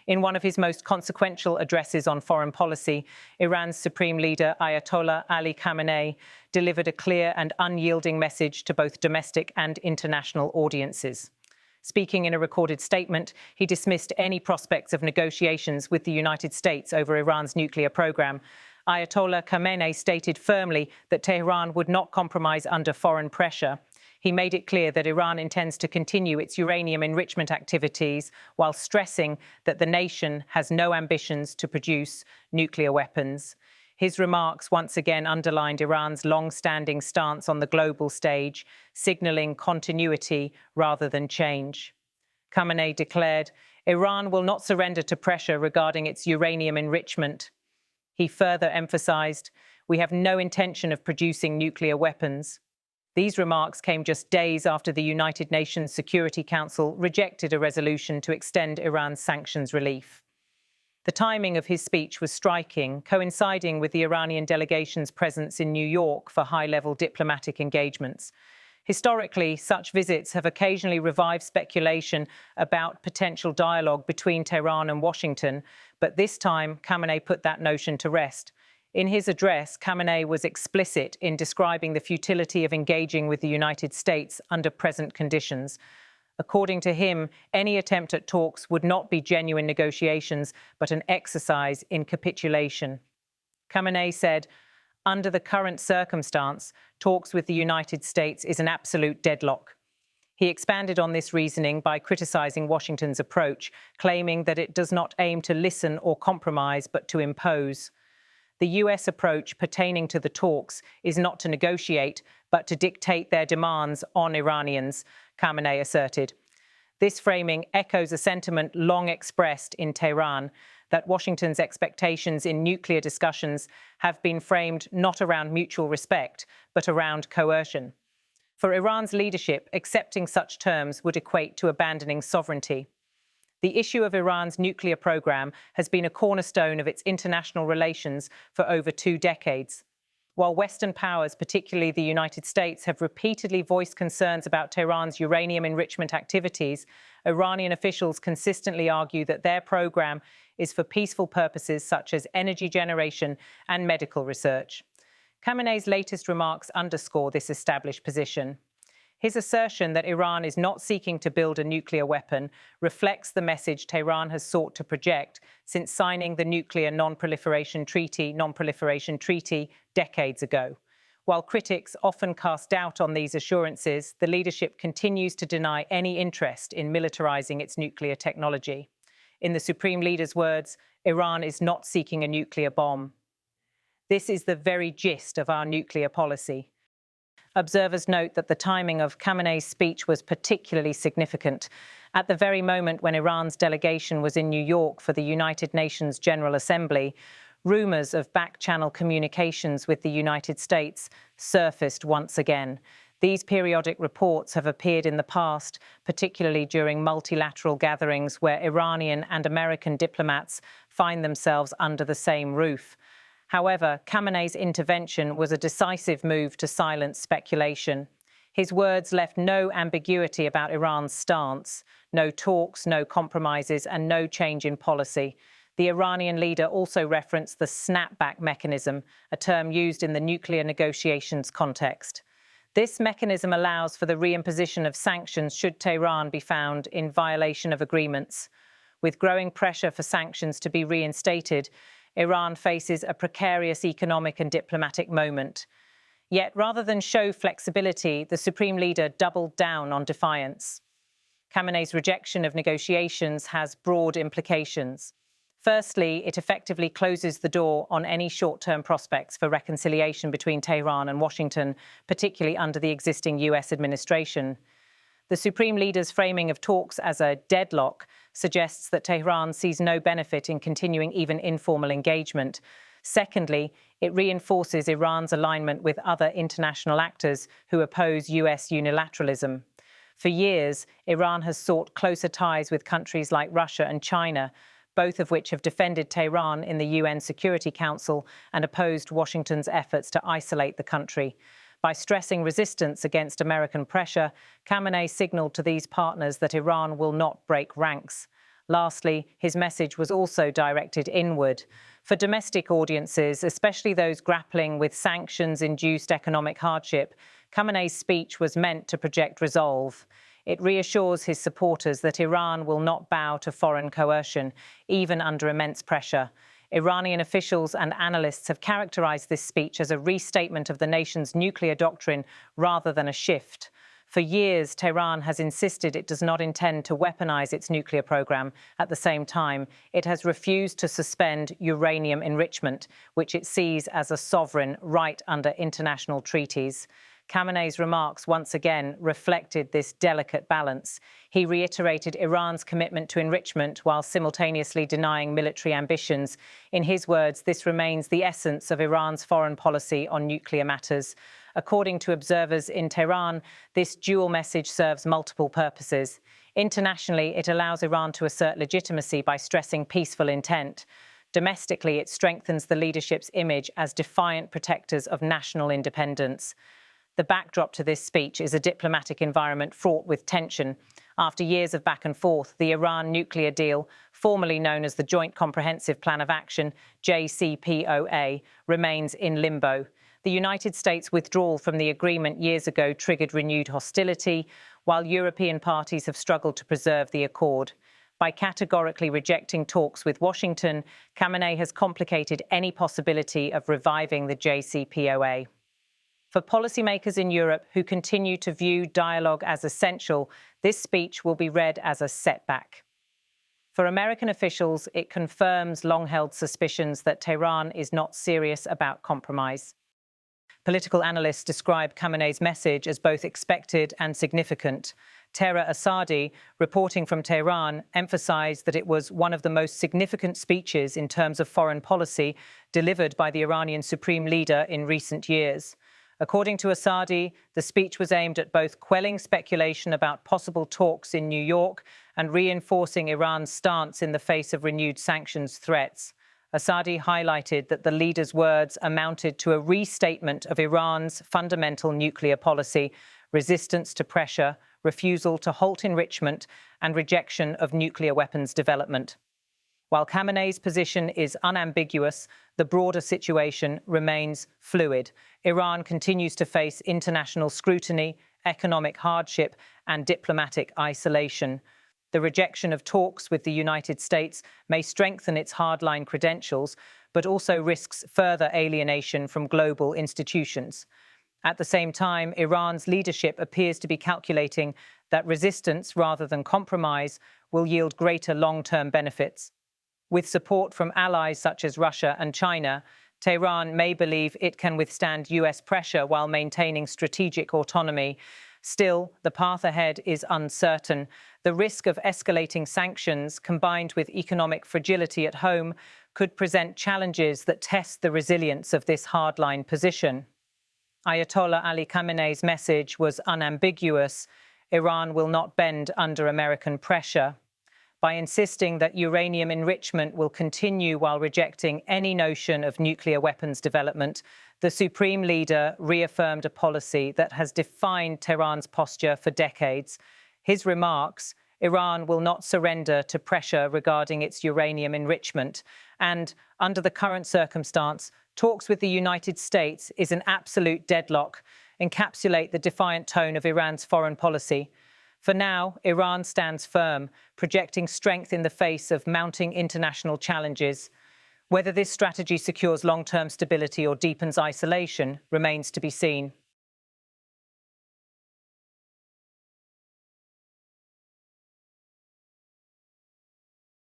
In one of his most consequential addresses on foreign policy, Iran's supreme leader Ayatollah Ali Khamenei delivered a clear and unyielding message to both domestic and international audiences. Speaking in a recorded statement, he dismissed any prospects of negotiations with the United States over Iran's nuclear program. Ayatollah Khamenei stated firmly that Tehran would not compromise under foreign pressure. He made it clear that Iran intends to continue its uranium enrichment activities while stressing that the nation has no ambitions to produce nuclear weapons. His remarks once again underlined Iran's long-standing stance on the global stage, signaling continuity rather than change. Khamenei declared, "Iran will not surrender to pressure regarding its uranium enrichment." He further emphasized, "We have no intention of producing nuclear weapons." These remarks came just days after the United Nations Security Council rejected a resolution to extend Iran's sanctions relief. The timing of his speech was striking, coinciding with the Iranian delegation's presence in New York for high-level diplomatic engagements. Historically, such visits have occasionally revived speculation about potential dialogue between Tehran and Washington, but this time Khamenei put that notion to rest. In his address, Khamenei was explicit in describing the futility of engaging with the United States under present conditions. According to him, any attempt at talks would not be genuine negotiations, but an exercise in capitulation. Khamenei said, "Under the current circumstance, talks with the United States is an absolute deadlock." He expanded on this reasoning by criticizing Washington's approach, claiming that it does not aim to listen or compromise, but to impose. The US approach pertaining to the talks is not to negotiate, but to dictate their demands on Iranians, Khamenei asserted. This framing echoes a sentiment long expressed in Tehran that Washington's expectations in nuclear discussions have been framed not around mutual respect, but around coercion. For Iran's leadership, accepting such terms would equate to abandoning sovereignty. The issue of Iran's nuclear program has been a cornerstone of its international relations for over 2 decades. While Western powers, particularly the United States, have repeatedly voiced concerns about Tehran's uranium enrichment activities, Iranian officials consistently argue that their program is for peaceful purposes such as energy generation and medical research. Khamenei's latest remarks underscore this established position. His assertion that Iran is not seeking to build a nuclear weapon reflects the message Tehran has sought to project since signing the Nuclear Non-Proliferation Treaty decades ago. While critics often cast doubt on these assurances, the leadership continues to deny any interest in militarizing its nuclear technology. In the Supreme Leader's words, Iran is not seeking a nuclear bomb. This is the very gist of our nuclear policy. Observers note that the timing of Khamenei's speech was particularly significant. At the very moment when Iran's delegation was in New York for the United Nations General Assembly, rumors of back-channel communications with the United States surfaced once again. These periodic reports have appeared in the past, particularly during multilateral gatherings where Iranian and American diplomats find themselves under the same roof. However, Khamenei's intervention was a decisive move to silence speculation. His words left no ambiguity about Iran's stance, no talks, no compromises, and no change in policy. The Iranian leader also referenced the snapback mechanism, a term used in the nuclear negotiations context. This mechanism allows for the reimposition of sanctions should Tehran be found in violation of agreements. With growing pressure for sanctions to be reinstated, Iran faces a precarious economic and diplomatic moment. Yet, rather than show flexibility, the Supreme Leader doubled down on defiance. Khamenei's rejection of negotiations has broad implications. Firstly, it effectively closes the door on any short-term prospects for reconciliation between Tehran and Washington, particularly under the existing US administration. The Supreme Leader's framing of talks as a deadlock suggests that Tehran sees no benefit in continuing even informal engagement. Secondly, it reinforces Iran's alignment with other international actors who oppose US unilateralism. For years, Iran has sought closer ties with countries like Russia and China, both of which have defended Tehran in the UN Security Council and opposed Washington's efforts to isolate the country. By stressing resistance against American pressure, Khamenei signaled to these partners that Iran will not break ranks. Lastly, his message was also directed inward. For domestic audiences, especially those grappling with sanctions-induced economic hardship, Khamenei's speech was meant to project resolve. It reassures his supporters that Iran will not bow to foreign coercion, even under immense pressure. Iranian officials and analysts have characterized this speech as a restatement of the nation's nuclear doctrine rather than a shift. For years, Tehran has insisted it does not intend to weaponize its nuclear program. At the same time, it has refused to suspend uranium enrichment, which it sees as a sovereign right under international treaties. Khamenei's remarks once again reflected this delicate balance. He reiterated Iran's commitment to enrichment while simultaneously denying military ambitions. In his words, this remains the essence of Iran's foreign policy on nuclear matters. According to observers in Tehran, this dual message serves multiple purposes. Internationally, it allows Iran to assert legitimacy by stressing peaceful intent. Domestically, it strengthens the leadership's image as defiant protectors of national independence. The backdrop to this speech is a diplomatic environment fraught with tension. After years of back and forth, the Iran nuclear deal, formerly known as the Joint Comprehensive Plan of Action, JCPOA, remains in limbo. The United States' withdrawal from the agreement years ago triggered renewed hostility, while European parties have struggled to preserve the accord. By categorically rejecting talks with Washington, Khamenei has complicated any possibility of reviving the JCPOA. For policymakers in Europe who continue to view dialogue as essential, this speech will be read as a setback. For American officials, it confirms long-held suspicions that Tehran is not serious about compromise. Political analysts describe Khamenei's message as both expected and significant. Tara Asadi, reporting from Tehran, emphasized that it was one of the most significant speeches in terms of foreign policy delivered by the Iranian supreme leader in recent years. According to Asadi, the speech was aimed at both quelling speculation about possible talks in New York and reinforcing Iran's stance in the face of renewed sanctions threats. Asadi highlighted that the leader's words amounted to a restatement of Iran's fundamental nuclear policy, resistance to pressure, refusal to halt enrichment, and rejection of nuclear weapons development. While Khamenei's position is unambiguous, the broader situation remains fluid. Iran continues to face international scrutiny, economic hardship, and diplomatic isolation. The rejection of talks with the United States may strengthen its hardline credentials, but also risks further alienation from global institutions. At the same time, Iran's leadership appears to be calculating that resistance rather than compromise will yield greater long-term benefits. With support from allies such as Russia and China, Tehran may believe it can withstand US pressure while maintaining strategic autonomy. Still, the path ahead is uncertain. The risk of escalating sanctions, combined with economic fragility at home, could present challenges that test the resilience of this hardline position. Ayatollah Ali Khamenei's message was unambiguous. Iran will not bend under American pressure. By insisting that uranium enrichment will continue while rejecting any notion of nuclear weapons development, the supreme leader reaffirmed a policy that has defined Tehran's posture for decades. His remarks, Iran will not surrender to pressure regarding its uranium enrichment, and, under the current circumstance, talks with the United States is an absolute deadlock, encapsulate the defiant tone of Iran's foreign policy. For now, Iran stands firm, projecting strength in the face of mounting international challenges. Whether this strategy secures long-term stability or deepens isolation remains to be seen.